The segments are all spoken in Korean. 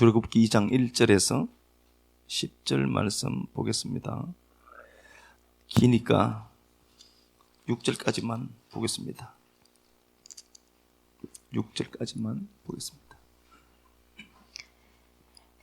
출애굽기 2장 1절에서 10절 말씀 보겠습니다. 기니까 6절까지만 보겠습니다. 6절까지만 보겠습니다.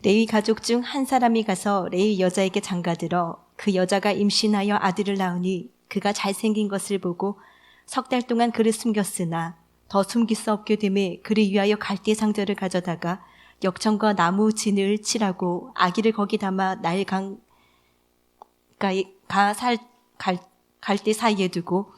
레위 가족 중 한 사람이 가서 레위 여자에게 장가들어 그 여자가 임신하여 아들을 낳으니 그가 잘생긴 것을 보고 석 달 동안 그를 숨겼으나 더 숨길 수 없게 되매 그를 위하여 갈대 상자를 가져다가 역청과 나무 진을 칠하고 아기를 거기 담아 나일 갈대 사이에 두고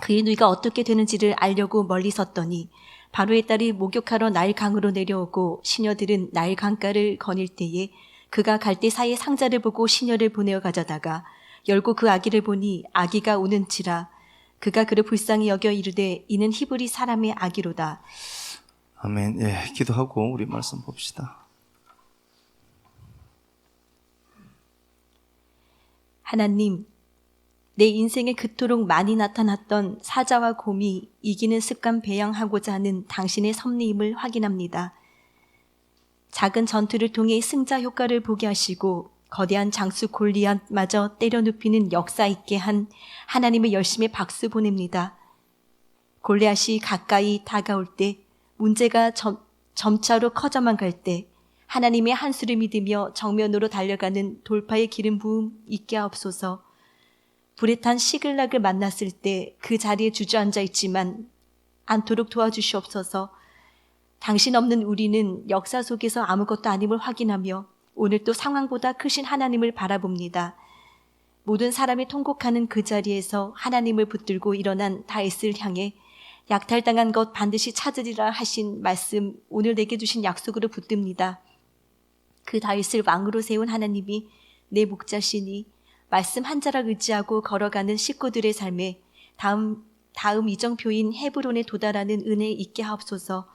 그의 누이가 어떻게 되는지를 알려고 멀리 섰더니 바로의 딸이 목욕하러 나일 강으로 내려오고 시녀들은 나일 강가를 거닐 때에 그가 갈대 사이에 상자를 보고 시녀를 보내어 가져다가 열고 그 아기를 보니 아기가 우는지라 그가 그를 불쌍히 여겨 이르되 이는 히브리 사람의 아기로다. 아멘. 예, 기도하고 우리 말씀 봅시다. 하나님, 내 인생에 그토록 많이 나타났던 사자와 곰이 이기는 습관 배양하고자 하는 당신의 섭리임을 확인합니다. 작은 전투를 통해 승자 효과를 보게 하시고 거대한 장수 골리앗마저 때려 눕히는 역사 있게 한 하나님의 열심에 박수 보냅니다. 골리앗이 가까이 다가올 때, 문제가 점차로 커져만 갈 때 하나님의 한 수를 믿으며 정면으로 달려가는 돌파의 기름 부음 있게 하옵소서. 불에 탄 시글락을 만났을 때 그 자리에 주저앉아 있지만 않도록 도와주시옵소서. 당신 없는 우리는 역사 속에서 아무것도 아님을 확인하며 오늘 또 상황보다 크신 하나님을 바라봅니다. 모든 사람이 통곡하는 그 자리에서 하나님을 붙들고 일어난 다윗을 향해 약탈당한 것 반드시 찾으리라 하신 말씀, 오늘 내게 주신 약속으로 붙듭니다. 그 다윗을 왕으로 세운 하나님이 내 목자시니 말씀 한 자락 의지하고 걸어가는 식구들의 삶에 다음 이정표인 헤브론에 도달하는 은혜 있게 하옵소서.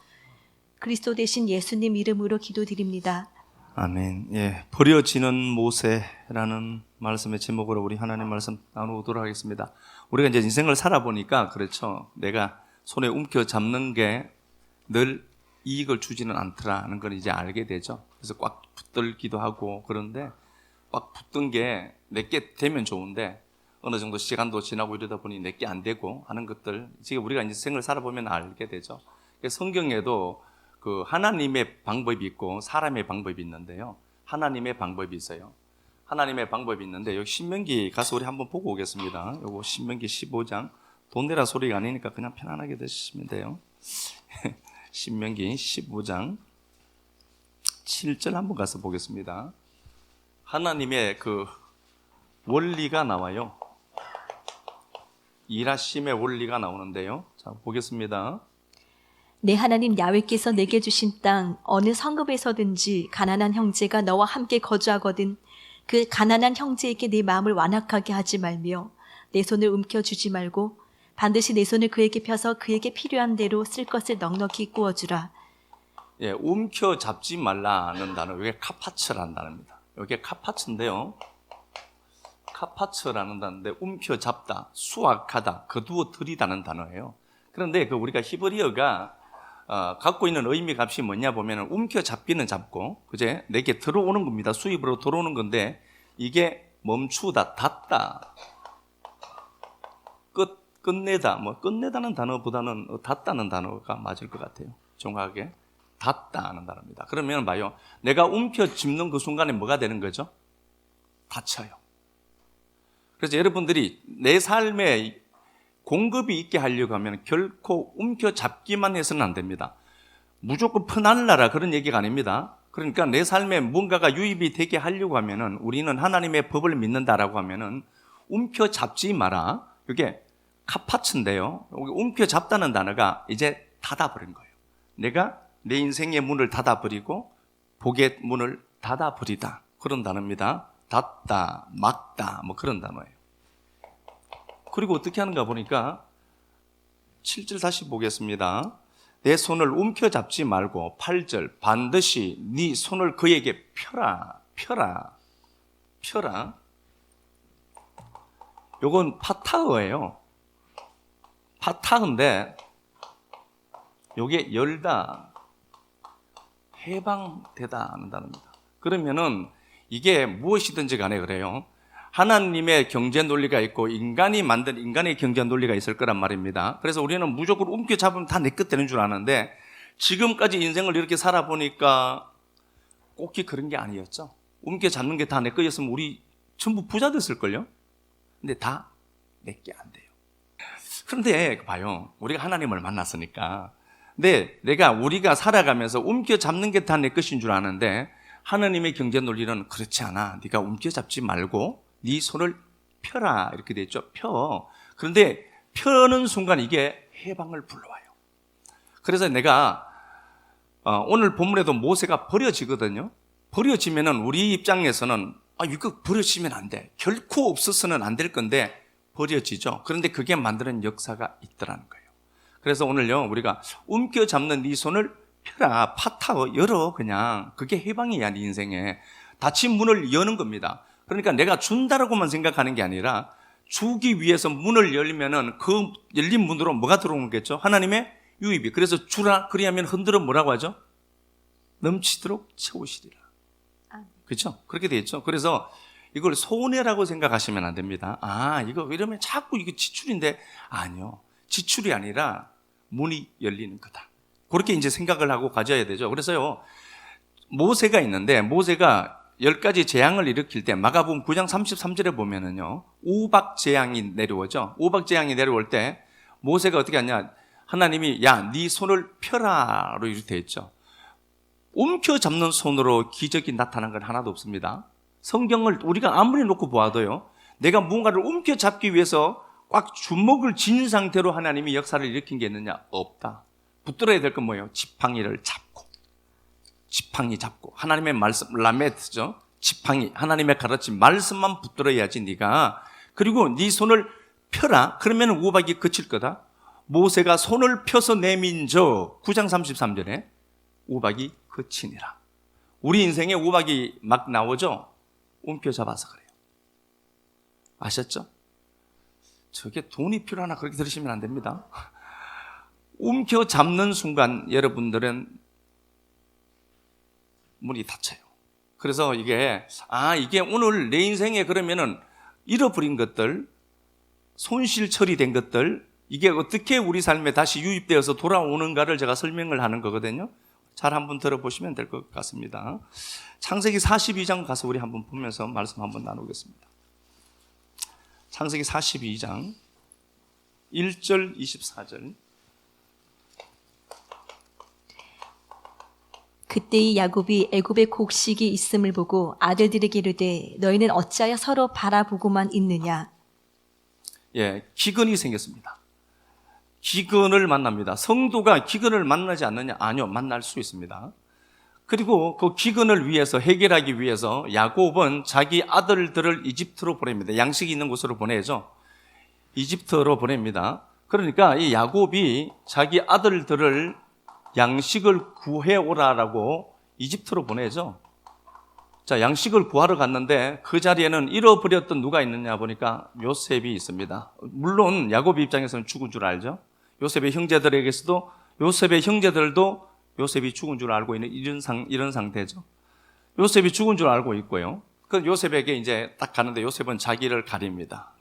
그리스도 대신 예수님 이름으로 기도드립니다. 아멘. 예, 버려지는 모세라는 말씀의 제목으로 우리 하나님 말씀 나누도록 하겠습니다. 우리가 이제 인생을 살아보니까 그렇죠. 내가 손에 움켜잡는 게 늘 이익을 주지는 않더라는 걸 이제 알게 되죠. 그래서 꽉 붙들기도 하고 그런데 꽉 붙든 게 내게 되면 좋은데 어느 정도 시간도 지나고 이러다 보니 내게 안 되고 하는 것들 지금 우리가 인생을 살아보면 알게 되죠. 성경에도 그 하나님의 방법이 있고 사람의 방법이 있는데요. 하나님의 방법이 있어요. 하나님의 방법이 있는데 여기 신명기 가서 우리 한번 보고 오겠습니다. 요거 신명기 15장 돈 내라 소리가 아니니까 그냥 편안하게 드시면 돼요. 신명기 15장 7절 한번 가서 보겠습니다. 하나님의 그 원리가 나와요. 일하심의 원리가 나오는데요. 자, 보겠습니다. 내 하나님 야훼께서 내게 주신 땅 어느 성읍에서든지 가난한 형제가 너와 함께 거주하거든 그 가난한 형제에게 내 마음을 완악하게 하지 말며 내 손을 움켜쥐지 말고 반드시 내 손을 그에게 펴서 그에게 필요한 대로 쓸 것을 넉넉히 구워주라. 예, 움켜잡지 말라는 단어, 이게 카파츠라는 단어입니다. 이게 카파츠인데요. 카파츠라는 단어인데 움켜잡다, 수확하다, 거두어 들이다는 단어예요. 그런데 우리가 히브리어가 갖고 있는 의미 값이 뭐냐 보면 움켜잡기는 잡고 그제 내게 들어오는 겁니다. 수입으로 들어오는 건데 이게 멈추다, 닫다, 끝내다, 끝내다는 단어보다는 닫다는 단어가 맞을 것 같아요. 정확하게 닫다는 단어입니다. 그러면 봐요. 내가 움켜짚는 그 순간에 뭐가 되는 거죠? 닫혀요. 그래서 여러분들이 내 삶에 공급이 있게 하려고 하면 결코 움켜잡기만 해서는 안 됩니다. 무조건 퍼날라라 그런 얘기가 아닙니다. 그러니까 내 삶에 뭔가가 유입이 되게 하려고 하면은 우리는 하나님의 법을 믿는다라고 하면은 움켜잡지 마라. 이게 카파츠인데요. 움켜잡다는 단어가 이제 닫아버린 거예요. 내가 내 인생의 문을 닫아버리고 복의 문을 닫아버리다. 그런 단어입니다. 닫다, 막다, 그런 단어예요. 그리고 어떻게 하는가 보니까 7절 다시 보겠습니다. 내 손을 움켜잡지 말고 8절 반드시 네 손을 그에게 펴라. 요건 파타어예요. 파타어인데 요게 열다, 해방되다는 단어입니다. 그러면은 이게 무엇이든지 간에 그래요. 하나님의 경제 논리가 있고 인간이 만든 인간의 경제 논리가 있을 거란 말입니다. 그래서 우리는 무조건 움켜잡으면 다 내 것 되는 줄 아는데 지금까지 인생을 이렇게 살아보니까 꼭히 그런 게 아니었죠. 움켜잡는 게 다 내 거였으면 우리 전부 부자 됐을걸요. 근데 다 내게 안 돼요. 그런데 봐요. 우리가 하나님을 만났으니까. 근데 우리가 살아가면서 움켜잡는 게 다 내 것인 줄 아는데 하나님의 경제 논리는 그렇지 않아. 네가 움켜잡지 말고 네 손을 펴라 이렇게 돼 있죠. 펴. 그런데 펴는 순간 이게 해방을 불러와요. 그래서 내가 오늘 본문에도 모세가 버려지거든요. 버려지면은 우리 입장에서는 이거 버려지면 안 돼. 결코 없어서는 안 될 건데 버려지죠. 그런데 그게 만드는 역사가 있더라는 거예요. 그래서 오늘요 우리가 움켜잡는 네 손을 펴라, 파타고 열어. 그냥 그게 해방이야. 네 인생에 닫힌 문을 여는 겁니다. 그러니까 내가 준다라고만 생각하는 게 아니라 주기 위해서 문을 열면은 그 열린 문으로 뭐가 들어오겠죠? 하나님의 유입이. 그래서 주라 그리하면 흔들어 뭐라고 하죠? 넘치도록 채우시리라. 그렇죠? 그렇게 되어 있죠. 그래서 이걸 손해라고 생각하시면 안 됩니다. 이거 이러면 자꾸 이거 지출인데 아니요. 지출이 아니라 문이 열리는 거다. 그렇게 이제 생각을 하고 가져야 되죠. 그래서요, 모세가 있는데, 모세가 10가지 재앙을 일으킬 때, 마가복음 9장 33절에 보면은요, 우박재앙이 내려오죠. 우박재앙이 내려올 때, 모세가 어떻게 하냐, 하나님이, 야, 네 손을 펴라로 이렇게 되어 있죠. 움켜잡는 손으로 기적이 나타난 건 하나도 없습니다. 성경을 우리가 아무리 놓고 보아도요, 내가 무언가를 움켜잡기 위해서 꽉 주먹을 쥔 상태로 하나님이 역사를 일으킨 게 있느냐? 없다. 붙들어야 될 건 뭐예요? 지팡이를 잡고. 지팡이 잡고. 하나님의 말씀, 라메트죠. 지팡이, 하나님의 가르침, 말씀만 붙들어야지 네가. 그리고 네 손을 펴라. 그러면 우박이 그칠 거다. 모세가 손을 펴서 내민저 9장 33절에 우박이 그치니라. 우리 인생에 우박이 막 나오죠? 움켜잡아서 그래요. 아셨죠? 저게 돈이 필요하나 그렇게 들으시면 안 됩니다. 움켜잡는 순간 여러분들은 문이 닫혀요. 그래서 이게 오늘 내 인생에 그러면은 잃어버린 것들, 손실 처리된 것들, 이게 어떻게 우리 삶에 다시 유입되어서 돌아오는가를 제가 설명을 하는 거거든요. 잘 한번 들어보시면 될 것 같습니다. 창세기 42장 가서 우리 한번 보면서 말씀 한번 나누겠습니다. 창세기 42장 1절 24절. 그때의 야곱이 애굽에 곡식이 있음을 보고 아들들에게 이르되 너희는 어찌하여 서로 바라보고만 있느냐. 기근이 생겼습니다. 기근을 만납니다. 성도가 기근을 만나지 않느냐? 아니요, 만날 수 있습니다. 그리고 그 기근을 위해서 해결하기 위해서 야곱은 자기 아들들을 이집트로 보냅니다. 양식이 있는 곳으로 보내죠. 이집트로 보냅니다. 그러니까 이 야곱이 자기 아들들을 양식을 구해오라라고 이집트로 보내죠. 자, 양식을 구하러 갔는데 그 자리에는 잃어버렸던 누가 있느냐 보니까 요셉이 있습니다. 물론 야곱 입장에서는 죽은 줄 알죠. 요셉의 형제들에게서도 요셉의 형제들도 요셉이 죽은 줄 알고 있는 이런 상태죠. 요셉이 죽은 줄 알고 있고요. 그 요셉에게 이제 딱 가는데 요셉은 자기를 가립니다.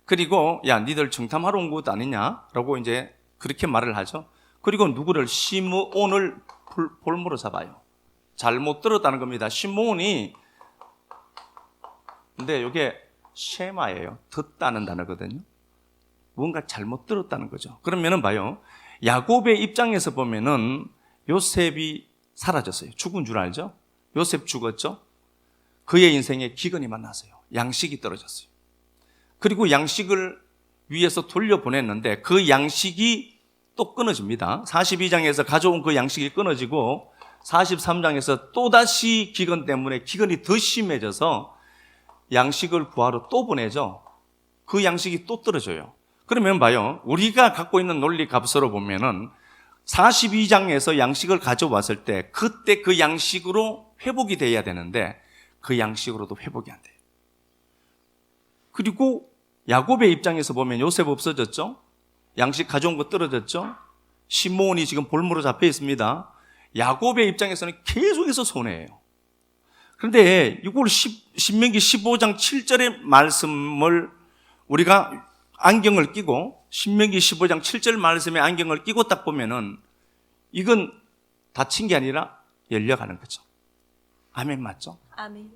그리고 야, 니들 정탐하러 온 것 아니냐라고 이제 그렇게 말을 하죠. 그리고 누구를? 시므온을 볼모로 잡아요. 잘못 들었다는 겁니다. 시므온이, 근데 이게 쉐마예요. 듣다는 단어거든요. 뭔가 잘못 들었다는 거죠. 그러면은 봐요. 야곱의 입장에서 보면은 요셉이 사라졌어요. 죽은 줄 알죠? 요셉 죽었죠? 그의 인생에 기근이 만났어요. 양식이 떨어졌어요. 그리고 양식을 위해서 돌려보냈는데 그 양식이 또 끊어집니다. 42장에서 가져온 그 양식이 끊어지고 43장에서 또다시 기근 때문에 기근이 더 심해져서 양식을 구하러 또 보내죠. 그 양식이 또 떨어져요. 그러면 봐요. 우리가 갖고 있는 논리 값으로 보면은 42장에서 양식을 가져왔을 때 그때 그 양식으로 회복이 돼야 되는데 그 양식으로도 회복이 안 돼요. 그리고 야곱의 입장에서 보면 요셉 없어졌죠? 양식 가져온 거 떨어졌죠? 시므온이 지금 볼모로 잡혀 있습니다. 야곱의 입장에서는 계속해서 손해예요. 그런데 이걸 신명기 15장 7절의 말씀을 우리가 안경을 끼고 신명기 15장 7절 말씀에 안경을 끼고 딱 보면은 이건 닫힌 게 아니라 열려가는 거죠. 아멘 맞죠? 아멘.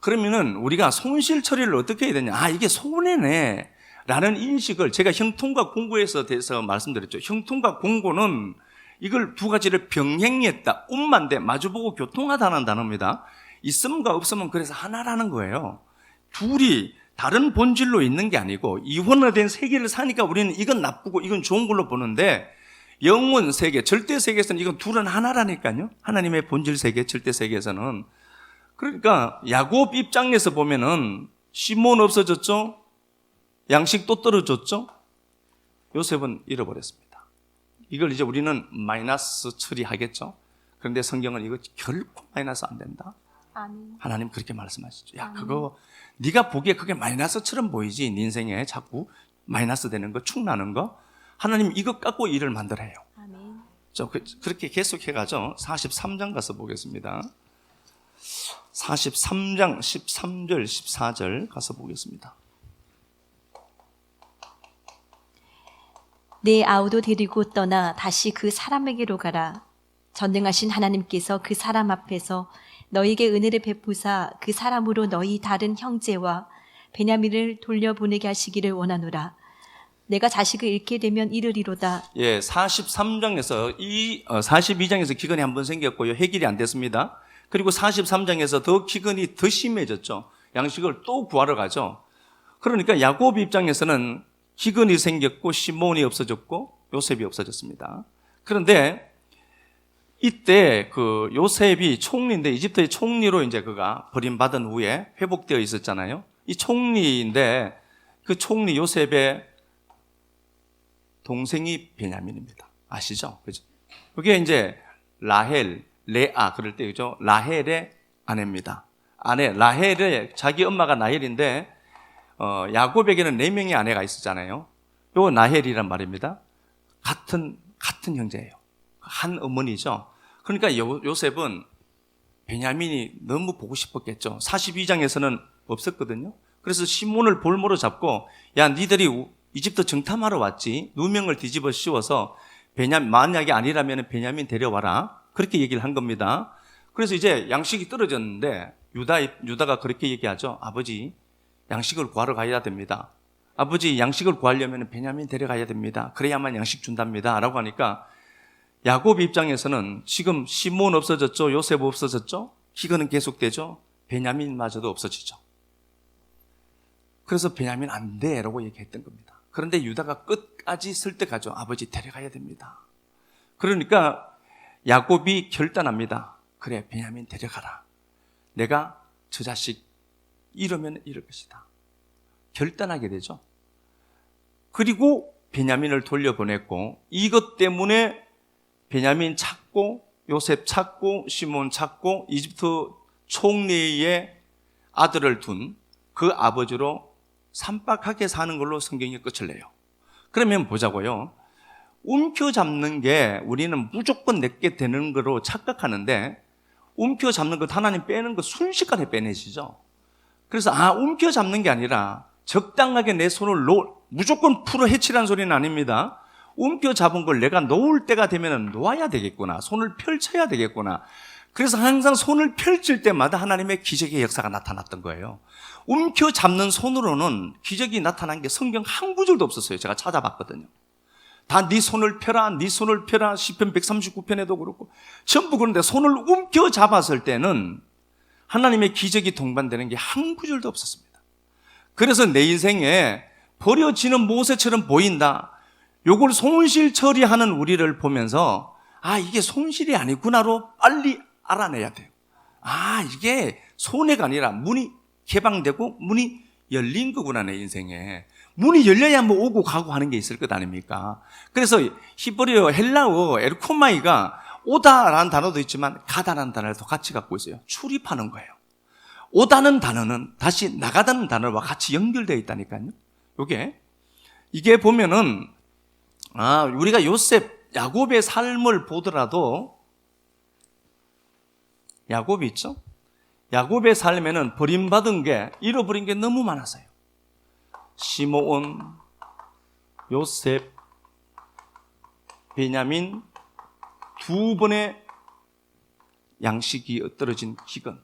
그러면은 우리가 손실 처리를 어떻게 해야 되냐? 아, 이게 손해네 라는 인식을 제가 형통과 공고에서 대해서 말씀드렸죠. 형통과 공고는 이걸 두 가지를 병행했다. 운만데 마주보고 교통하다는 단어입니다. 있음과 없음은 그래서 하나라는 거예요. 둘이 다른 본질로 있는 게 아니고 이원화된 세계를 사니까 우리는 이건 나쁘고 이건 좋은 걸로 보는데 영원 세계, 절대 세계에서는 이건 둘은 하나라니까요. 하나님의 본질 세계, 절대 세계에서는. 그러니까 야곱 입장에서 보면은 시몬 없어졌죠. 양식 또 떨어졌죠. 요셉은 잃어버렸습니다. 이걸 이제 우리는 마이너스 처리하겠죠. 그런데 성경은 이거 결코 마이너스 안 된다. 아멘. 하나님 그렇게 말씀하시죠. 야, 그거 네가 보기에 그게 마이너스처럼 보이지. 네 인생에 자꾸 마이너스 되는 거, 축나는 거. 하나님 이것 갖고 일을 만들어요. 아멘. 그렇게 계속해가죠. 43장 가서 보겠습니다. 43장 13절 14절 가서 보겠습니다. 내 아우도 데리고 떠나 다시 그 사람에게로 가라. 전능하신 하나님께서 그 사람 앞에서 너희에게 은혜를 베푸사 그 사람으로 너희 다른 형제와 베냐민을 돌려보내게 하시기를 원하노라. 내가 자식을 잃게 되면 이르리로다. 예, 43장에서 42장에서 기근이 한 번 생겼고요. 해결이 안 됐습니다. 그리고 43장에서 더 기근이 더 심해졌죠. 양식을 또 구하러 가죠. 그러니까 야곱 입장에서는 기근이 생겼고 시몬이 없어졌고 요셉이 없어졌습니다. 그런데 이때 그 요셉이 총리인데 이집트의 총리로 이제 그가 버림받은 후에 회복되어 있었잖아요. 이 총리인데 그 총리 요셉의 동생이 베냐민입니다. 아시죠? 그죠? 그게 이제 라헬, 레아 그럴 때 그죠? 라헬의 아내입니다. 아내 라헬의 자기 엄마가 라헬인데 야곱에게는 4명의 아내가 있었잖아요. 요 라헬이란 말입니다. 같은 형제예요. 한 어머니죠. 그러니까 요셉은 베냐민이 너무 보고 싶었겠죠. 42장에서는 없었거든요. 그래서 시몬을 볼모로 잡고 야 니들이 이집트 정탐하러 왔지. 누명을 뒤집어 씌워서 만약에 아니라면 베냐민 데려와라. 그렇게 얘기를 한 겁니다. 그래서 이제 양식이 떨어졌는데 유다가 그렇게 얘기하죠. 아버지 양식을 구하러 가야 됩니다. 아버지 양식을 구하려면 베냐민 데려가야 됩니다. 그래야만 양식 준답니다. 라고 하니까 야곱 입장에서는 지금 시몬 없어졌죠. 요셉 없어졌죠. 기근은 계속되죠. 베냐민마저도 없어지죠. 그래서 베냐민 안 돼 라고 얘기했던 겁니다. 그런데 유다가 끝까지 설득하죠. 아버지 데려가야 됩니다. 그러니까 야곱이 결단합니다. 그래 베냐민 데려가라. 내가 저 자식 이러면 이럴 것이다. 결단하게 되죠. 그리고 베냐민을 돌려보냈고 이것 때문에 베냐민 찾고 요셉 찾고 시몬 찾고 이집트 총리의 아들을 둔 그 아버지로 삼박하게 사는 걸로 성경이 끝을 내요. 그러면 보자고요. 움켜잡는 게 우리는 무조건 내게 되는 거로 착각하는데 움켜잡는 것 하나님 빼는 거 순식간에 빼내시죠. 그래서 움켜잡는 게 아니라 적당하게 내 손을 무조건 풀어 헤치라는 소리는 아닙니다. 움켜잡은 걸 내가 놓을 때가 되면 놓아야 되겠구나. 손을 펼쳐야 되겠구나. 그래서 항상 손을 펼칠 때마다 하나님의 기적의 역사가 나타났던 거예요. 움켜잡는 손으로는 기적이 나타난 게 성경 한 구절도 없었어요. 제가 찾아봤거든요. 다 네 손을 펴라, 네 손을 펴라. 시편 139편에도 그렇고 전부 그런데 손을 움켜잡았을 때는 하나님의 기적이 동반되는 게 한 구절도 없었습니다. 그래서 내 인생에 버려지는 모세처럼 보인다. 요걸 손실 처리하는 우리를 보면서 이게 손실이 아니구나로 빨리 알아내야 돼요. 이게 손해가 아니라 문이 개방되고 문이 열린 거구나 내 인생에. 문이 열려야 뭐 오고 가고 하는 게 있을 것 아닙니까? 그래서 히브리어 헬라어 에르코마이가 오다라는 단어도 있지만 가다라는 단어를 더 같이 갖고 있어요. 출입하는 거예요. 오다는 단어는 다시 나가다는 단어와 같이 연결되어 있다니까요. 이게 보면은 우리가 야곱의 삶을 보더라도 야곱이 있죠? 야곱의 삶에는 버림받은 게, 잃어버린 게 너무 많았어요. 시므온, 요셉, 베냐민, 두 번의 양식이 떨어진 기근.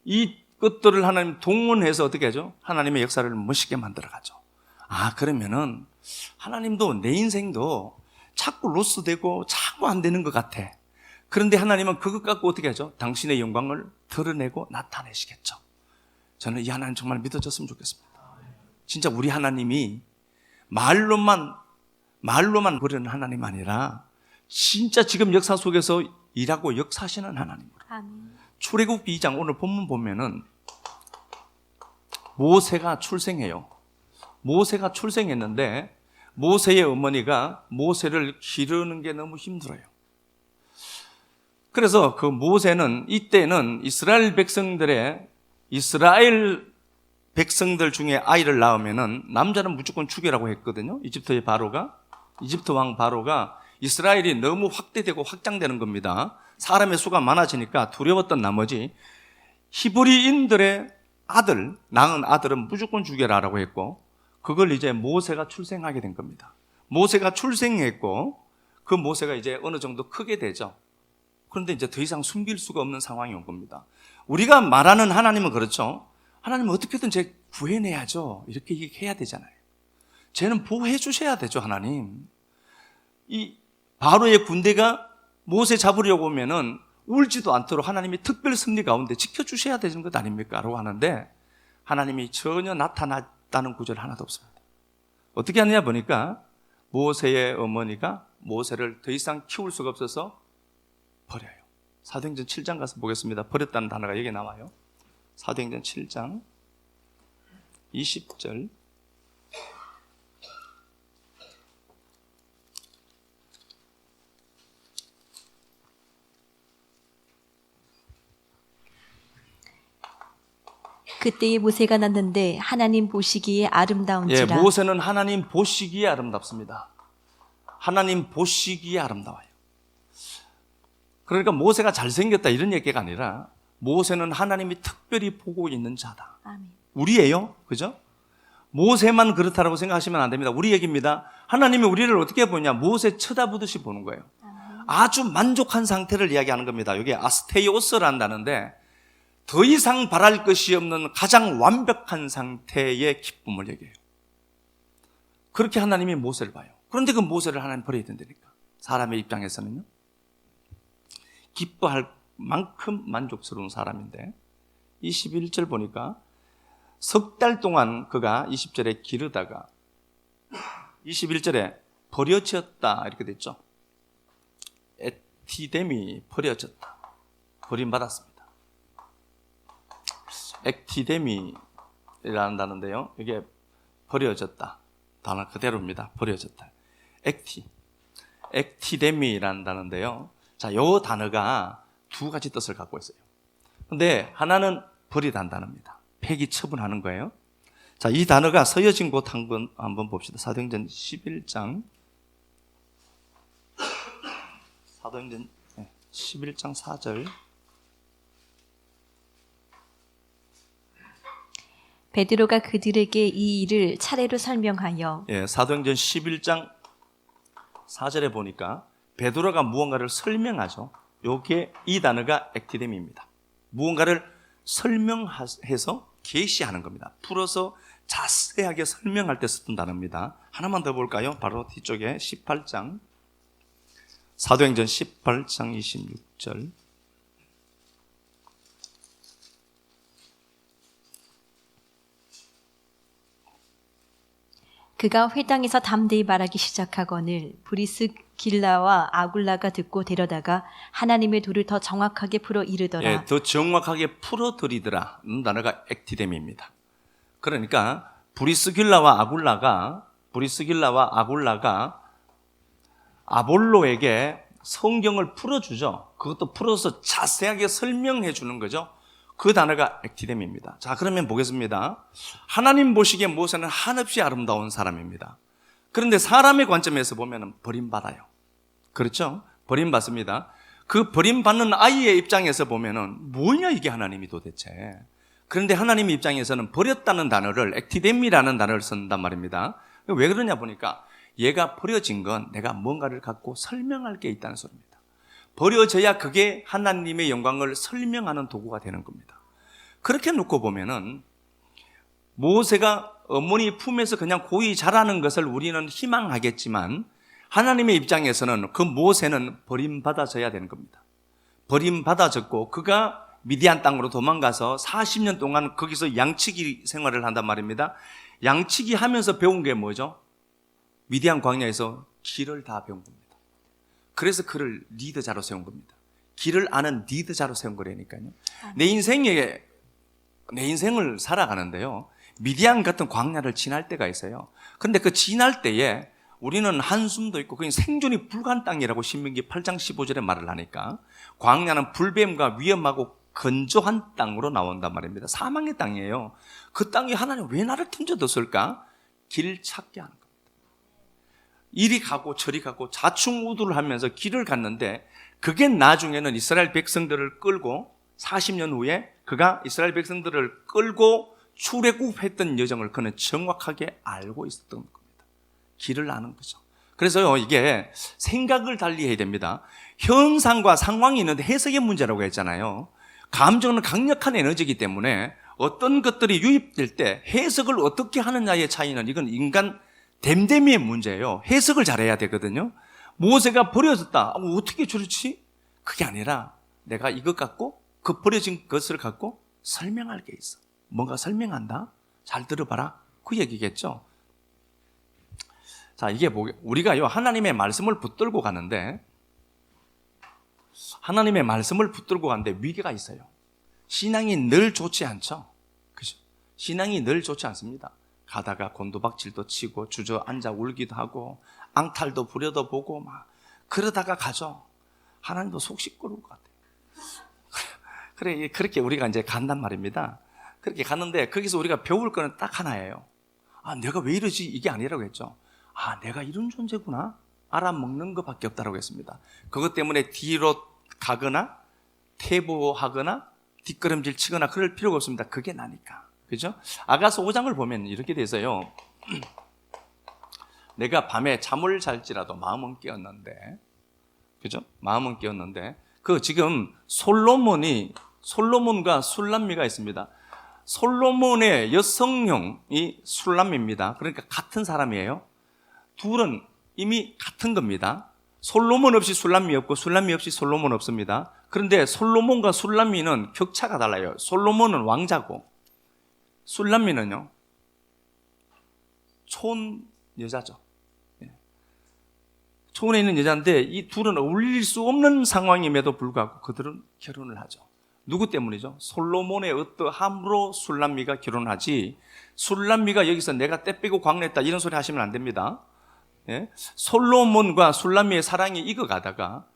이 것들을 하나님 동원해서 어떻게 하죠? 하나님의 역사를 멋있게 만들어가죠. 아, 그러면은 하나님도 내 인생도 자꾸 로스되고 자꾸 안 되는 것 같아. 그런데 하나님은 그것 갖고 어떻게 하죠? 당신의 영광을 드러내고 나타내시겠죠. 저는 이 하나님 정말 믿어졌으면 좋겠습니다. 진짜 우리 하나님이 말로만 그러는 하나님 아니라 진짜 지금 역사 속에서 일하고 역사하시는 하나님으로. 아멘. 출애굽기 2장 오늘 본문 보면은 모세가 출생해요. 모세가 출생했는데 모세의 어머니가 모세를 기르는 게 너무 힘들어요. 그래서 그 모세는 이때는 이스라엘 백성들 중에 아이를 낳으면은 남자는 무조건 죽이라고 했거든요. 이집트 왕 바로가 이스라엘이 너무 확대되고 확장되는 겁니다. 사람의 수가 많아지니까 두려웠던 나머지 히브리인들의 낳은 아들은 무조건 죽여라라고 했고, 그걸 이제 모세가 출생하게 된 겁니다. 모세가 출생했고, 그 모세가 이제 어느 정도 크게 되죠. 그런데 이제 더 이상 숨길 수가 없는 상황이 온 겁니다. 우리가 말하는 하나님은 그렇죠. 하나님은 어떻게든 제 구해내야죠. 이렇게 얘기해야 되잖아요. 쟤는 보호해 주셔야 되죠, 하나님. 이 바로의 군대가 모세 잡으려고 오면은 울지도 않도록 하나님이 특별 섭리 가운데 지켜주셔야 되는 것 아닙니까? 라고 하는데 하나님이 전혀 나타났다는 구절 하나도 없습니다. 어떻게 하느냐 보니까 모세의 어머니가 모세를 더 이상 키울 수가 없어서 버려요. 사도행전 7장 가서 보겠습니다. 버렸다는 단어가 여기 나와요. 사도행전 7장 20절. 그때의 모세가 났는데 하나님 보시기에 아름다운지라. 모세는 하나님 보시기에 아름답습니다. 하나님 보시기에 아름다워요. 그러니까 모세가 잘생겼다 이런 얘기가 아니라 모세는 하나님이 특별히 보고 있는 자다. 아멘. 우리예요. 그죠? 모세만 그렇다라고 생각하시면 안 됩니다. 우리 얘기입니다. 하나님이 우리를 어떻게 보냐? 모세 쳐다보듯이 보는 거예요. 아주 만족한 상태를 이야기하는 겁니다. 여기 아스테이오스라는 단어인데 더 이상 바랄 것이 없는 가장 완벽한 상태의 기쁨을 얘기해요. 그렇게 하나님이 모세를 봐요. 그런데 그 모세를 하나님 버려야 된다니까. 사람의 입장에서는요. 기뻐할 만큼 만족스러운 사람인데 21절 보니까 석 달 동안 그가 20절에 기르다가 21절에 버려졌다 이렇게 됐죠. 에티뎀이 버려졌다. 버림받았습니다. 액티데미라는 단어인데요. 이게 버려졌다. 단어 그대로입니다. 버려졌다. 액티데미라는 단어인데요. 자, 요 단어가 두 가지 뜻을 갖고 있어요. 근데 하나는 버리다는 단어입니다. 폐기 처분하는 거예요. 자, 이 단어가 서여진 곳 한번 봅시다. 사도행전 11장 4절. 베드로가 그들에게 이 일을 차례로 설명하여. 사도행전 11장 4절에 보니까 베드로가 무언가를 설명하죠. 요게 이 단어가 액티뎀입니다. 무언가를 설명해서 계시하는 겁니다. 풀어서 자세하게 설명할 때 쓰던 단어입니다. 하나만 더 볼까요? 바로 뒤쪽에 18장 사도행전 18장 26절. 그가 회당에서 담대히 말하기 시작하거늘 브리스길라와 아굴라가 듣고 데려다가 하나님의 도를 더 정확하게 풀어 이르더라. 더 정확하게 풀어드리더라는 단어가 액티뎀입니다. 그러니까 브리스길라와 아굴라가 아볼로에게 성경을 풀어주죠. 그것도 풀어서 자세하게 설명해 주는 거죠. 그 단어가 액티뎀입니다. 자, 그러면 보겠습니다. 하나님 보시기에 모세는 한없이 아름다운 사람입니다. 그런데 사람의 관점에서 보면 버림받아요. 그렇죠? 버림받습니다. 그 버림받는 아이의 입장에서 보면은 뭐냐 이게 하나님이 도대체. 그런데 하나님의 입장에서는 버렸다는 단어를 액티뎀이라는 단어를 쓴단 말입니다. 왜 그러냐 보니까 얘가 버려진 건 내가 뭔가를 갖고 설명할 게 있다는 소리입니다. 버려져야 그게 하나님의 영광을 설명하는 도구가 되는 겁니다. 그렇게 놓고 보면은 모세가 어머니 품에서 그냥 고이 자라는 것을 우리는 희망하겠지만 하나님의 입장에서는 그 모세는 버림받아져야 되는 겁니다. 버림받아졌고 그가 미디안 땅으로 도망가서 40년 동안 거기서 양치기 생활을 한단 말입니다. 양치기 하면서 배운 게 뭐죠? 미디안 광야에서 길을 다 배운 겁니다. 그래서 그를 리더자로 세운 겁니다. 길을 아는 리더자로 세운 거라니까요. 내 인생을 살아가는데요, 미디안 같은 광야를 지날 때가 있어요. 그런데 그 지날 때에 우리는 한숨도 있고 그냥 생존이 불가한 땅이라고 신명기 8장 15절에 말을 하니까 광야는 불뱀과 위험하고 건조한 땅으로 나온단 말입니다. 사망의 땅이에요. 그 땅에 하나님 왜 나를 던져뒀을까? 길 찾게 하는 겁니다. 이리 가고 저리 가고 좌충우돌을 하면서 길을 갔는데 그게 나중에는 이스라엘 백성들을 끌고 40년 후에 그가 이스라엘 백성들을 끌고 출애굽했던 여정을 그는 정확하게 알고 있었던 겁니다. 길을 아는 거죠. 그래서요, 이게 생각을 달리해야 됩니다. 현상과 상황이 있는데 해석의 문제라고 했잖아요. 감정은 강력한 에너지이기 때문에 어떤 것들이 유입될 때 해석을 어떻게 하느냐의 차이는 이건 인간 됨됨이의 문제예요. 해석을 잘해야 되거든요. 모세가 버려졌다. 어떻게 저렇지? 그게 아니라 내가 이것 갖고 그 버려진 것을 갖고 설명할 게 있어. 뭔가 설명한다? 잘 들어봐라. 그 얘기겠죠. 자, 이게 우리가요, 하나님의 말씀을 붙들고 가는데 하나님의 말씀을 붙들고 가는데 위기가 있어요. 신앙이 늘 좋지 않죠. 그죠? 신앙이 늘 좋지 않습니다. 가다가 곤두박질도 치고 주저앉아 울기도 하고 앙탈도 부려도 보고 막 그러다가 가죠. 하나님도 속 시끄러울 것 같아요. 그래, 그렇게 우리가 이제 간단 말입니다. 그렇게 갔는데 거기서 우리가 배울 거는 딱 하나예요. 아, 내가 왜 이러지? 이게 아니라고 했죠. 아, 내가 이런 존재구나. 알아먹는 것밖에 없다라고 했습니다. 그것 때문에 뒤로 가거나 퇴보하거나 뒷걸음질 치거나 그럴 필요가 없습니다. 그게 나니까. 그죠? 아가서 5장을 보면 이렇게 돼서요. 내가 밤에 잠을 잘지라도 마음은 깨었는데, 그죠? 마음은 깨었는데, 지금 솔로몬과 술람미가 있습니다. 솔로몬의 여성형이 술람미입니다. 그러니까 같은 사람이에요. 둘은 이미 같은 겁니다. 솔로몬 없이 술람미 없고 술람미 없이 솔로몬 없습니다. 그런데 솔로몬과 술람미는 격차가 달라요. 솔로몬은 왕자고 술람미는요 촌 여자죠. 촌에 있는 여자인데 이 둘은 어울릴 수 없는 상황임에도 불구하고 그들은 결혼을 하죠. 누구 때문이죠? 솔로몬의 어떠함으로 술람미가 결혼하지, 술람미가 여기서 내가 때 빼고 광냈다 이런 소리 하시면 안 됩니다. 예? 솔로몬과 술람미의 사랑이 익어가다가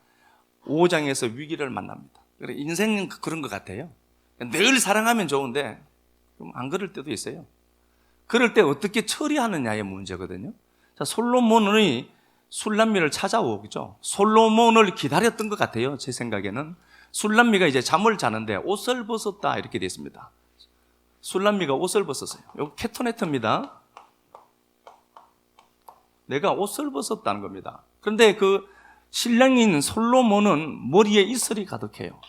5장에서 위기를 만납니다. 인생은 그런 것 같아요. 늘 사랑하면 좋은데 안 그럴 때도 있어요. 그럴 때 어떻게 처리하느냐의 문제거든요. 자, 솔로몬이 술람미를 찾아오죠. 솔로몬을 기다렸던 것 같아요. 제 생각에는. 술람미가 이제 잠을 자는데 옷을 벗었다 이렇게 되어 있습니다. 술람미가 옷을 벗었어요. 이거 캐터네트입니다. 내가 옷을 벗었다는 겁니다. 그런데 그 신랑인 솔로몬은 머리에 이슬이 가득해요.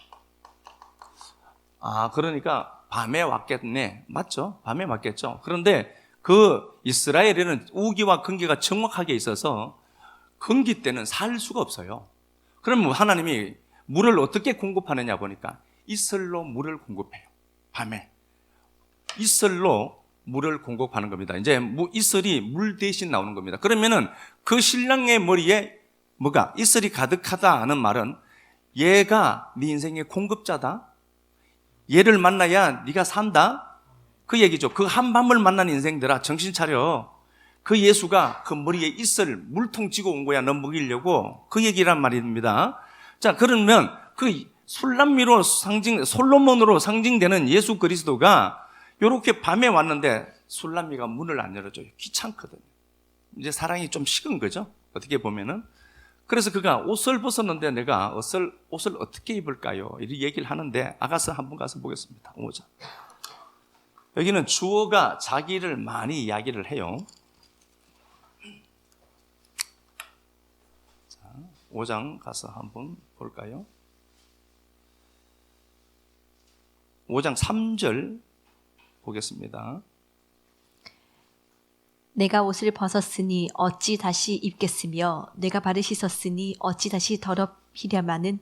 아, 그러니까 밤에 왔겠네. 맞죠? 밤에 왔겠죠. 그런데 그 이스라엘에는 우기와 근기가 정확하게 있어서 근기 때는 살 수가 없어요. 그럼 하나님이 물을 어떻게 공급하느냐 보니까 이슬로 물을 공급해요. 밤에 이슬로 물을 공급하는 겁니다. 이제 이슬이 물 대신 나오는 겁니다. 그러면은 그 신랑의 머리에 뭐가 이슬이 가득하다 하는 말은 얘가 네 인생의 공급자다. 얘를 만나야 네가 산다. 그 얘기죠. 그 한밤을 만난 인생들아 정신 차려. 그 예수가 그 머리에 이슬 물통 쥐고 온 거야. 너 먹이려고. 그 얘기란 말입니다. 자, 그러면 그 술람미로 솔로몬으로 상징되는 예수 그리스도가 이렇게 밤에 왔는데 술람미가 문을 안 열어줘요. 귀찮거든요. 이제 사랑이 좀 식은 거죠. 어떻게 보면은. 그래서 그가 옷을 벗었는데 내가 옷을 어떻게 입을까요? 이렇게 얘기를 하는데 아가서 한번 가서 보겠습니다. 5장. 여기는 주어가 자기를 많이 이야기를 해요. 자, 5장 가서 한번 볼까요? 5장 3절 보겠습니다. 내가 옷을 벗었으니 어찌 다시 입겠으며 내가 발을 씻었으니 어찌 다시 더럽히랴마는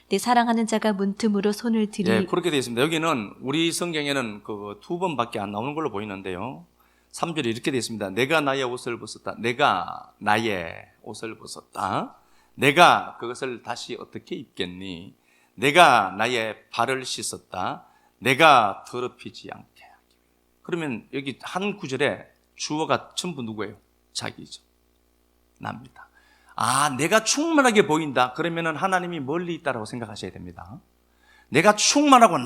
내 사랑하는 자가 문틈으로 손을 들이. 예, 그렇게 되어 있습니다. 여기는 우리 성경에는 그 2번밖에 안 나오는 걸로 보이는데요. 3절에 이렇게 되어 있습니다. 내가 나의 옷을 벗었다. 내가 나의 옷을 벗었다. 내가 그것을 다시 어떻게 입겠니? 내가 나의 발을 씻었다. 내가 더럽히지 않게 하기. 그러면 여기 한 구절에 주어가 전부 누구예요? 자기죠. 납니다. 아, 내가 충만하게 보인다. 그러면은 하나님이 멀리 있다라고 생각하셔야 됩니다. 내가 충만하고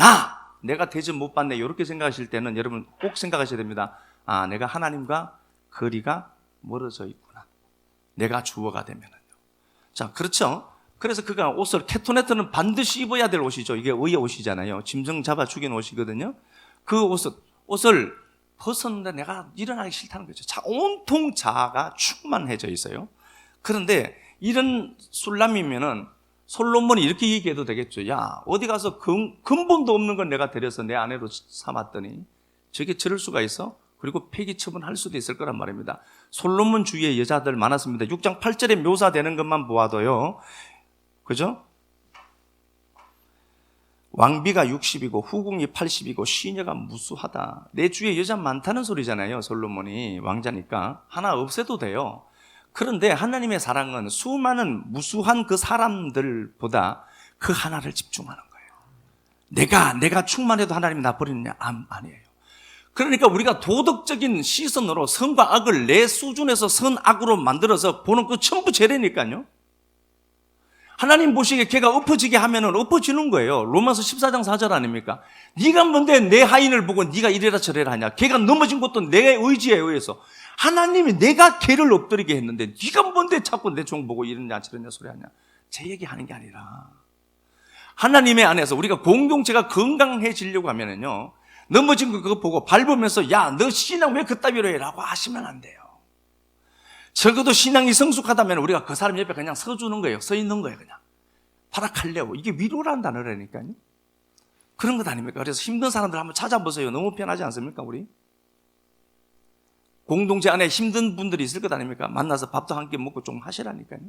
내가 대접 못 받네. 이렇게 생각하실 때는 여러분 꼭 생각하셔야 됩니다. 아, 내가 하나님과 거리가 멀어져 있구나. 내가 주어가 되면은요. 자, 그렇죠? 그래서 그가 옷을, 케토네트는 반드시 입어야 될 옷이죠. 이게 의의 옷이잖아요. 짐승 잡아 죽인 옷이거든요. 그 옷을 벗었는데 내가 일어나기 싫다는 거죠. 온통 자아가 충만해져 있어요. 그런데 이런 술람이면은 솔로몬이 이렇게 얘기해도 되겠죠. 야, 어디 가서 근본도 없는 건 내가 데려서 내 아내로 삼았더니 저게 저럴 수가 있어? 그리고 폐기 처분할 수도 있을 거란 말입니다. 솔로몬 주위에 여자들 많았습니다. 6장 8절에 묘사되는 것만 보아도요. 그죠? 왕비가 60이고 후궁이 80이고 시녀가 무수하다. 내 주위에 여자 많다는 소리잖아요. 솔로몬이 왕자니까 하나 없애도 돼요. 그런데 하나님의 사랑은 수많은 무수한 그 사람들보다 그 하나를 집중하는 거예요. 내가 충만해도 하나님이 나 버리느냐? 아니에요. 그러니까 우리가 도덕적인 시선으로 선과 악을 내 수준에서 선악으로 만들어서 보는 그 전부 죄래니까요. 하나님 보시기에 걔가 엎어지게 하면은 엎어지는 거예요. 로마서 14장 4절 아닙니까? 네가 뭔데 내 하인을 보고 네가 이래라 저래라 하냐? 걔가 넘어진 것도 내 의지에 의해서. 하나님이 내가 걔를 엎드리게 했는데 네가 뭔데 자꾸 내 종 보고 이러냐 저러냐 소리 하냐? 제 얘기하는 게 아니라 하나님의 안에서 우리가 공동체가 건강해지려고 하면은요. 넘어진 거 그거 보고 밟으면서 야, 너 신앙 왜 그따위로 해? 라고 하시면 안 돼요. 적어도 신앙이 성숙하다면 우리가 그 사람 옆에 그냥 서주는 거예요. 서 있는 거예요. 그냥 파락하려고. 이게 위로라는 단어라니까요. 그런 것 아닙니까? 그래서 힘든 사람들 한번 찾아보세요. 너무 편하지 않습니까? 우리 공동체 안에 힘든 분들이 있을 것 아닙니까? 만나서 밥도 한 끼 먹고 좀 하시라니까요.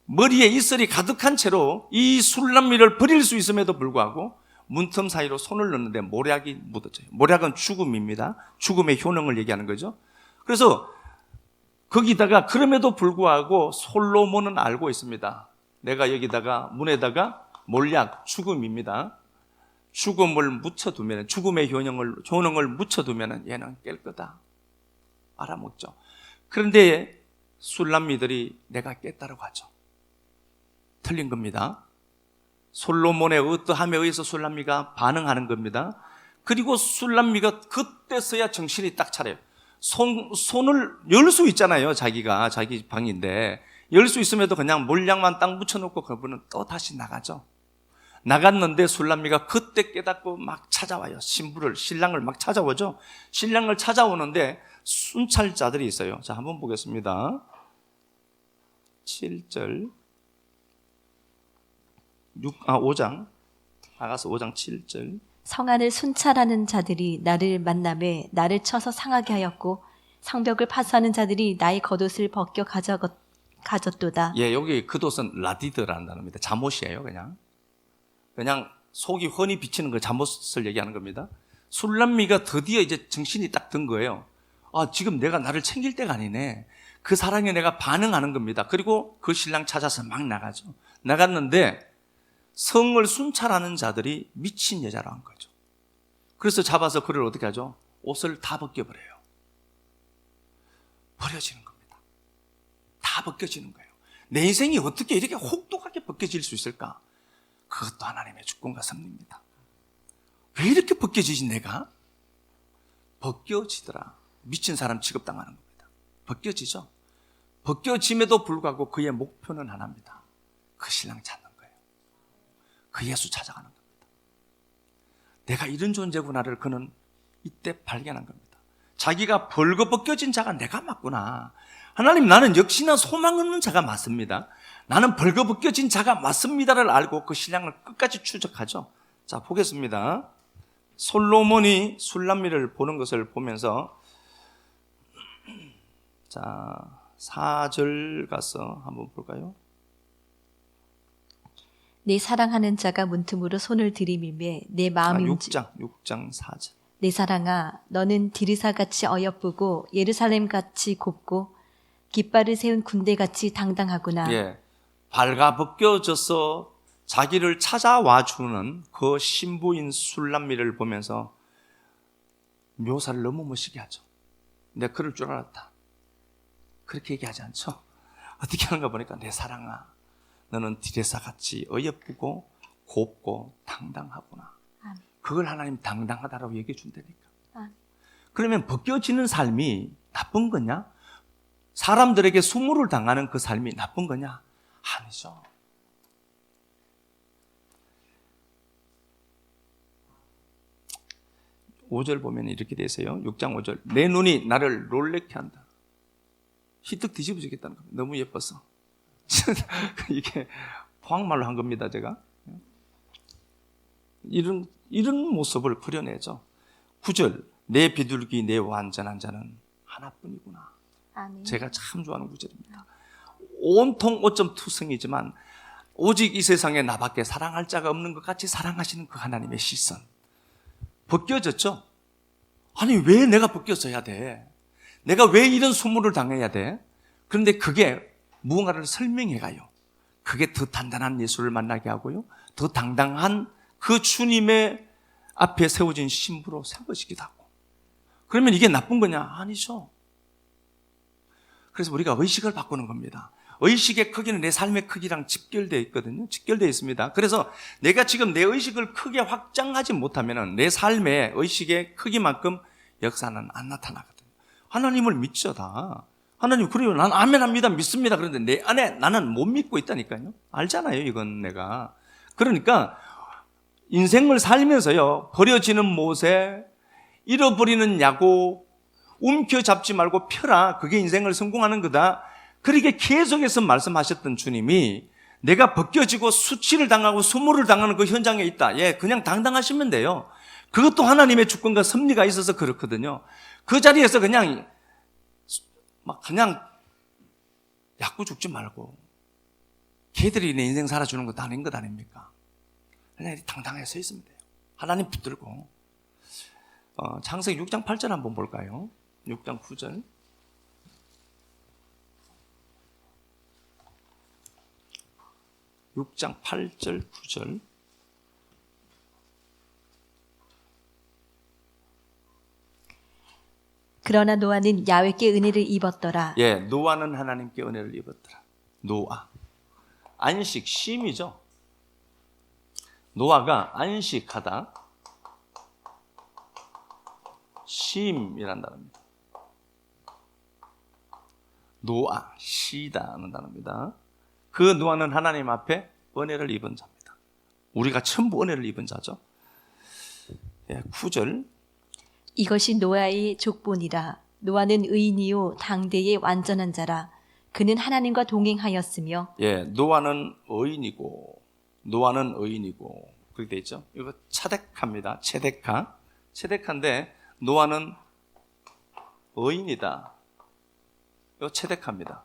머리에 이슬이 가득한 채로 이 술람미를 버릴 수 있음에도 불구하고 문틈 사이로 손을 넣는데 모략이 묻어져요. 모략은 죽음입니다. 죽음의 효능을 얘기하는 거죠. 그래서 거기다가 그럼에도 불구하고 솔로몬은 알고 있습니다. 내가 여기다가 문에다가 몰약, 죽음입니다. 죽음을 묻혀두면, 죽음의 효능을 묻혀두면 얘는 깰 거다. 알아먹죠. 그런데 술람미들이 내가 깼다라고 하죠. 틀린 겁니다. 솔로몬의 어떠함에 의해서 술람미가 반응하는 겁니다. 그리고 술람미가 그때서야 정신이 딱 차려요. 손을 열 수 있잖아요. 자기가 자기 방인데 열 수 있음에도 그냥 몰약만 딱 묻혀놓고 그분은 또 다시 나가죠. 나갔는데 술람미가 그때 깨닫고 막 찾아와요. 신랑을 막 찾아오죠. 신랑을 찾아오는데 순찰자들이 있어요. 자, 한번 보겠습니다. 7절 5장 아가서 5장 7절 성 안을 순찰하는 자들이 나를 만남에 나를 쳐서 상하게 하였고 성벽을 파수하는 자들이 나의 겉옷을 벗겨 가졌도다. 예, 여기 겉옷은 라디드라는 단어입니다. 잠옷이에요. 그냥 속이 훤히 비치는 그 잠옷을 얘기하는 겁니다. 술람미가 드디어 이제 정신이 딱 든 거예요. 아, 지금 내가 나를 챙길 때가 아니네. 그 사랑에 내가 반응하는 겁니다. 그리고 그 신랑 찾아서 막 나가죠. 나갔는데 성을 순찰하는 자들이 미친 여자로 한 거죠. 그래서 잡아서 그를 어떻게 하죠? 옷을 다 벗겨버려요. 버려지는 겁니다. 다 벗겨지는 거예요. 내 인생이 어떻게 이렇게 혹독하게 벗겨질 수 있을까? 그것도 하나님의 주권과 섭리입니다. 왜 이렇게 벗겨지지 내가? 벗겨지더라. 미친 사람 취급당하는 겁니다. 벗겨지죠. 벗겨짐에도 불구하고 그의 목표는 하나입니다. 그 신랑 찾는 거예요. 그 예수 찾아가는 겁니다. 내가 이런 존재구나를 그는 이때 발견한 겁니다. 자기가 벌거벗겨진 자가 내가 맞구나. 하나님, 나는 역시나 소망 없는 자가 맞습니다. 나는 벌거벗겨진 자가 맞습니다를 알고 그 신랑을 끝까지 추적하죠. 자, 보겠습니다. 솔로몬이 술람미를 보는 것을 보면서, 자, 4절 가서 한번 볼까요? 내 사랑하는 자가 문틈으로 손을 들이밀매 내 마음이 6장 4절. 내 사랑아, 너는 디르사같이 어여쁘고 예루살렘같이 곱고 깃발을 세운 군대같이 당당하구나. 예, 발가벗겨져서 자기를 찾아와 주는 그 신부인 술람미를 보면서 묘사를 너무 멋있게 하죠. 내가 그럴 줄 알았다. 그렇게 얘기하지 않죠. 어떻게 하는가 보니까 내 사랑아, 너는 디레사같이 어여쁘고 곱고 당당하구나. 아멘. 그걸 하나님 당당하다라고 얘기해 준다니까. 아멘. 그러면 벗겨지는 삶이 나쁜 거냐? 사람들에게 수모를 당하는 그 삶이 나쁜 거냐? 아니죠. 오절 보면 이렇게 되세요. 6장 5절. 내 눈이 나를 놀래게 한다. 희뜩 뒤집어지겠다는 겁니다. 너무 예뻐서. 이게 포항말로 한 겁니다, 제가. 이런 모습을 그려내죠. 9절. 내 비둘기, 내 완전한 자는 하나뿐이구나. 아멘. 제가 참 좋아하는 구절입니다. 온통 오점 투성이지만 오직 이 세상에 나밖에 사랑할 자가 없는 것 같이 사랑하시는 그 하나님의 시선. 벗겨졌죠? 아니, 왜 내가 벗겨져야 돼? 내가 왜 이런 수모를 당해야 돼? 그런데 그게 무언가를 설명해 가요. 그게 더 단단한 예수를 만나게 하고요. 더 당당한 그 주님의 앞에 세워진 신부로 세워지기도 하고. 그러면 이게 나쁜 거냐? 아니죠. 그래서 우리가 의식을 바꾸는 겁니다. 의식의 크기는 내 삶의 크기랑 직결되어 있거든요. 직결되어 있습니다. 그래서 내가 지금 내 의식을 크게 확장하지 못하면 내 삶의 의식의 크기만큼 역사는 안 나타나거든요. 하나님을 믿죠, 다. 하나님, 그래요. 난 아멘합니다. 믿습니다. 그런데 내 안에 나는 못 믿고 있다니까요. 알잖아요, 이건 내가. 그러니까 인생을 살면서요, 버려지는 못에 잃어버리는 야구, 움켜잡지 말고 펴라. 그게 인생을 성공하는 거다. 그렇게 계속해서 말씀하셨던 주님이 내가 벗겨지고 수치를 당하고 수모를 당하는 그 현장에 있다. 예, 그냥 당당하시면 돼요. 그것도 하나님의 주권과 섭리가 있어서 그렇거든요. 그 자리에서 그냥 약구 죽지 말고 걔들이 내 인생 살아주는 것도 아닌 것 아닙니까? 그냥 당당하게 서 있으면 돼요. 하나님 붙들고. 창세기 6장 8절 한번 볼까요? 6장 9절. 6장 8절 9절. 그러나 노아는 야훼께 은혜를 입었더라. 예, 노아는 하나님께 은혜를 입었더라. 노아. 안식, 쉼이죠. 노아가 안식하다. 쉼이란 단어입니다. 노아, 쉬다는 단어입니다. 그 노아는 하나님 앞에 은혜를 입은 자입니다. 우리가 전부 은혜를 입은 자죠. 예, 9절. 이것이 노아의 족본이라. 노아는 의인이요 당대의 완전한 자라. 그는 하나님과 동행하였으며. 예, 노아는 의인이고 그렇게 돼 있죠. 이거 차데카입니다. 체데카인데 노아는 의인이다. 이거 체데카입니다.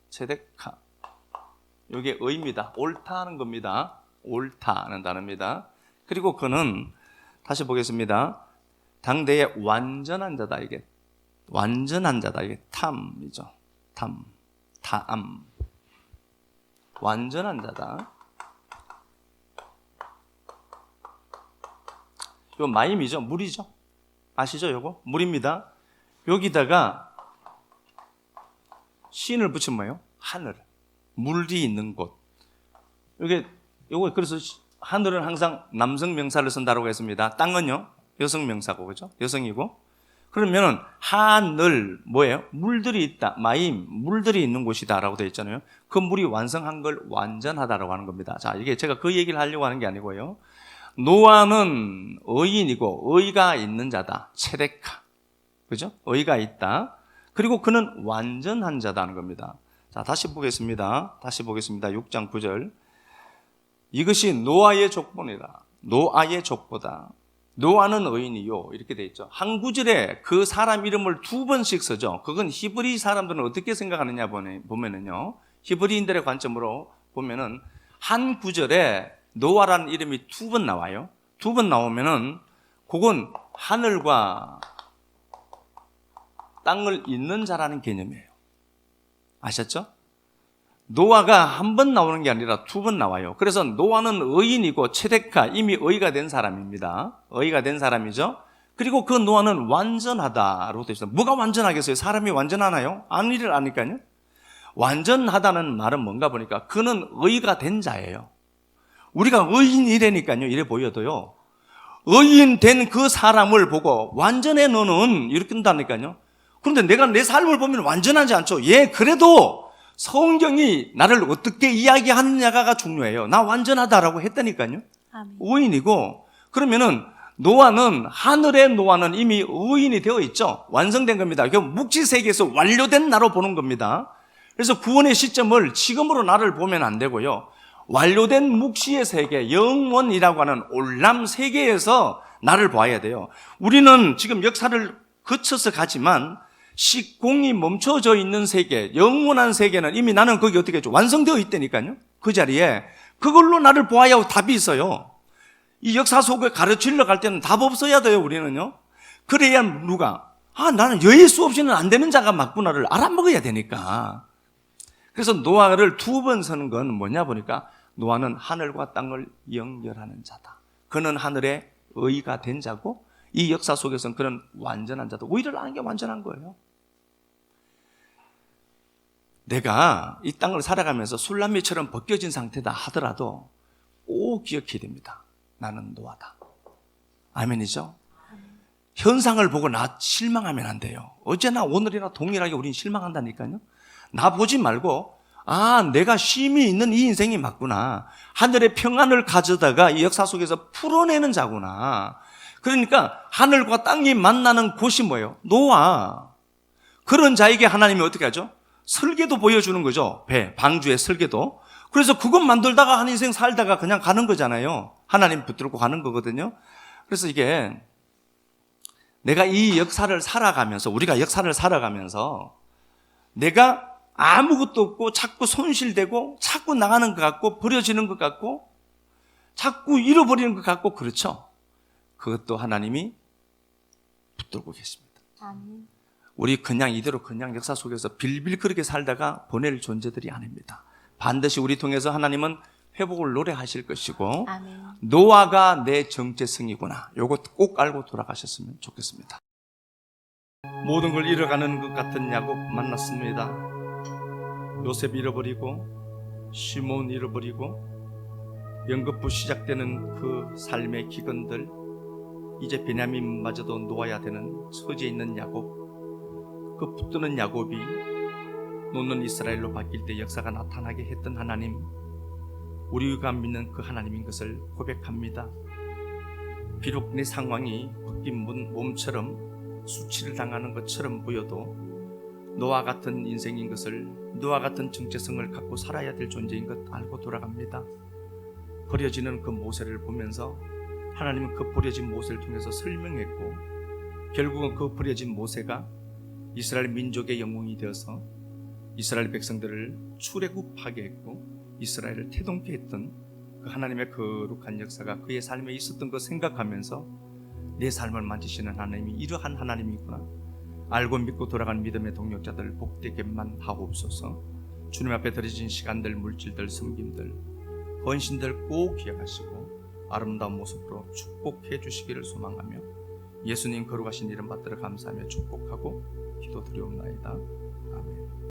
체데카. 이게 의입니다. 옳다 하는 겁니다. 옳다 하는 단어입니다. 그리고 그는 다시 보겠습니다. 당대의 완전한 자다. 이게 완전한 자다. 이게 탐이죠. 타암. 완전한 자다. 이거 마임이죠. 물이죠. 아시죠? 이거 물입니다. 여기다가 신을 붙이면 뭐예요? 하늘. 물이 있는 곳. 요거 그래서 하늘은 항상 남성 명사를 쓴다고 했습니다. 땅은요? 여성 명사고, 그죠? 여성이고. 그러면은 하늘 뭐예요? 물들이 있다. 마임 물들이 있는 곳이다라고 되어 있잖아요. 그 물이 완성한 걸 완전하다라고 하는 겁니다. 자, 이게 제가 그 얘기를 하려고 하는 게 아니고요. 노아는 의인이고 의가 있는 자다. 체데카. 그죠? 의가 있다. 그리고 그는 완전한 자다는 겁니다. 자, 다시 보겠습니다. 6장 9절. 이것이 노아의 족보니라. 노아의 족보다. 노아는 의인이요. 이렇게 돼 있죠. 한 구절에 그 사람 이름을 2번씩 쓰죠. 그건 히브리 사람들은 어떻게 생각하느냐 보면은요. 히브리인들의 관점으로 보면은 한 구절에 노아라는 이름이 2번 나와요. 2번 나오면은 그건 하늘과 땅을 잇는 자라는 개념이에요. 아셨죠? 노아가 한 번 나오는 게 아니라 2번 나와요. 그래서 노아는 의인이고 체데카, 이미 의가 된 사람입니다. 의가 된 사람이죠. 그리고 그 노아는 완전하다라고 되어 있어요. 뭐가 완전하겠어요? 사람이 완전하나요? 아니라니까요. 완전하다는 말은 뭔가 보니까 그는 의가 된 자예요. 우리가 의인이라니까요. 이래 보여도요. 의인 된 그 사람을 보고 완전해 너는 이렇게 한다니까요. 그런데 내가 내 삶을 보면 완전하지 않죠. 예, 그래도 성경이 나를 어떻게 이야기하느냐가 중요해요. 나 완전하다라고 했다니까요. 아멘. 의인이고, 그러면은 노아는, 하늘의 노아는 이미 의인이 되어 있죠. 완성된 겁니다. 묵지 세계에서 완료된 나로 보는 겁니다. 그래서 구원의 시점을 지금으로 나를 보면 안 되고요. 완료된 묵시의 세계, 영원이라고 하는 올람 세계에서 나를 봐야 돼요. 우리는 지금 역사를 거쳐서 가지만 시공이 멈춰져 있는 세계, 영원한 세계는 이미 나는 거기 어떻게 했죠? 완성되어 있다니까요. 그 자리에 그걸로 나를 보아야 답이 있어요. 이 역사 속에 가르치려 갈 때는 답 없어야 돼요. 우리는요. 그래야 누가 나는 예수 없이는 안 되는 자가 맞구나를 알아먹어야 되니까. 그래서 노아를 2번 서는 건 뭐냐 보니까 노아는 하늘과 땅을 연결하는 자다. 그는 하늘의 의가 된 자고 이 역사 속에서는 그는 완전한 자다. 의를 아는 게 완전한 거예요. 내가 이 땅을 살아가면서 술람미처럼 벗겨진 상태다 하더라도 꼭 기억해야 됩니다. 나는 노아다. 아멘이죠? 현상을 보고 나 실망하면 안 돼요. 어제나 오늘이나 동일하게 우린 실망한다니까요. 나 보지 말고 내가 쉼이 있는 이 인생이 맞구나. 하늘의 평안을 가져다가 이 역사 속에서 풀어내는 자구나. 그러니까 하늘과 땅이 만나는 곳이 뭐예요? 노아. 그런 자에게 하나님이 어떻게 하죠? 설계도 보여주는 거죠. 방주의 설계도. 그래서 그것 만들다가 한 인생 살다가 그냥 가는 거잖아요. 하나님 붙들고 가는 거거든요. 그래서 이게 내가 이 역사를 살아가면서, 우리가 역사를 살아가면서 내가 아무것도 없고 자꾸 손실되고 자꾸 나가는 것 같고 버려지는 것 같고 자꾸 잃어버리는 것 같고 그렇죠. 그것도 하나님이 붙들고 계십니다. 아멘. 우리 그냥 이대로 그냥 역사 속에서 빌빌 그렇게 살다가 보낼 존재들이 아닙니다. 반드시 우리 통해서 하나님은 회복을 노래하실 것이고 아멘. 노아가 내 정체성이구나. 요거 꼭 알고 돌아가셨으면 좋겠습니다. 모든 걸 잃어가는 것 같은 야곱 만났습니다. 요셉 잃어버리고 시몬 잃어버리고 연극부 시작되는 그 삶의 기근들, 이제 베냐민마저도 놓아야 되는 처지에 있는 야곱, 그 붙드는 야곱이 놓는 이스라엘로 바뀔 때 역사가 나타나게 했던 하나님, 우리가 믿는 그 하나님인 것을 고백합니다. 비록 내 상황이 벗긴 몸처럼 수치를 당하는 것처럼 보여도 노아 같은 인생인 것을, 노아 같은 정체성을 갖고 살아야 될 존재인 것 알고 돌아갑니다. 버려지는 그 모세를 보면서 하나님은 그 버려진 모세를 통해서 설명했고, 결국은 그 버려진 모세가 이스라엘 민족의 영웅이 되어서 이스라엘 백성들을 출애굽하게 했고 이스라엘을 태동케 했던 그 하나님의 거룩한 역사가 그의 삶에 있었던 것 생각하면서 내 삶을 만지시는 하나님이 이러한 하나님이구나, 알고 믿고 돌아간 믿음의 동력자들 복되게만 하옵소서. 주님 앞에 드려진 시간들, 물질들, 섬김들, 헌신들 꼭 기억하시고 아름다운 모습으로 축복해 주시기를 소망하며 예수님 거룩하신 이름 받들어 감사하며 축복하고 기도드리옵나이다.